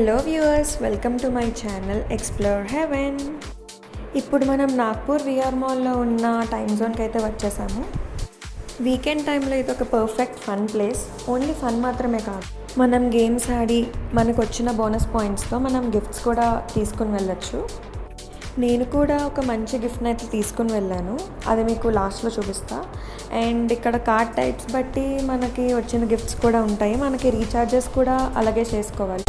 Hello viewers, welcome to my channel explore heaven. ఇప్పుడు మనం Nagpur VR మాల్లో ఉన్న టైమ్ జోన్కి అయితే వచ్చేసాము. వీకెండ్ టైంలో ఇది ఒక perfect fun place. Only fun మాత్రమే కాదు, మనం గేమ్స్ ఆడి మనకు వచ్చిన బోనస్ పాయింట్స్తో మనం గిఫ్ట్స్ కూడా తీసుకుని వెళ్ళచ్చు. నేను కూడా ఒక మంచి గిఫ్ట్ని అయితే తీసుకుని వెళ్ళాను, అది మీకు లాస్ట్లో చూపిస్తా. అండ్ ఇక్కడ కార్డ్ టైప్స్ బట్టి మనకి వచ్చిన గిఫ్ట్స్ కూడా ఉంటాయి. మనకి రీఛార్జెస్ కూడా అలాగే చేసుకోవాలి.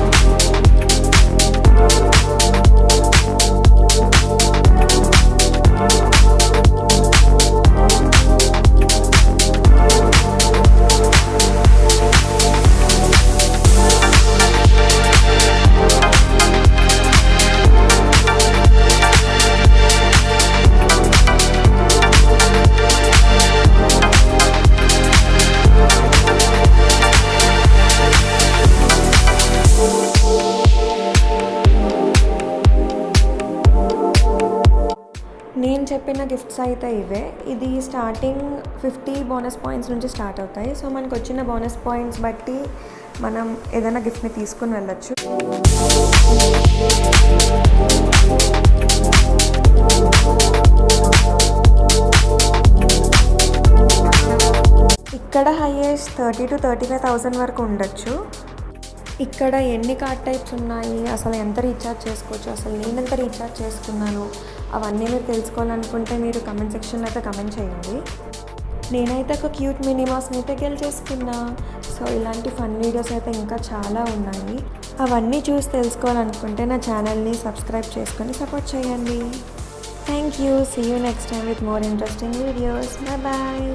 నేను చెప్పిన గిఫ్ట్స్ అయితే ఇవే. ఇది స్టార్టింగ్ 50 బోనస్ పాయింట్స్ నుంచి స్టార్ట్ అవుతాయి. సో మనకు వచ్చిన బోనస్ పాయింట్స్ బట్టి మనం ఏదైనా గిఫ్ట్ని తీసుకుని వెళ్ళచ్చు. ఇక్కడ హైయెస్ట్ 30,000 to 35,000 వరకు ఉండొచ్చు. ఇక్కడ ఎన్ని కార్డ్ టైప్స్ ఉన్నాయి, అసలు ఎంత రీఛార్జ్ చేసుకోవచ్చు, అసలు నేను ఎంత రీఛార్జ్ చేసుకున్నాను, అవన్నీ మీరు తెలుసుకోవాలనుకుంటే మీరు కమెంట్ సెక్షన్లో అయితే కమెంట్ చేయండి. నేనైతే ఒక క్యూట్ మినీమాస్ని అయితే గెలిచేసుకున్నా. సో ఇలాంటి ఫన్ వీడియోస్ అయితే ఇంకా చాలా ఉన్నాయి. అవన్నీ చూసి తెలుసుకోవాలనుకుంటే నా ఛానల్ని సబ్స్క్రైబ్ చేసుకొని సపోర్ట్ చేయండి. Thank you. See you next time with more interesting videos. Bye.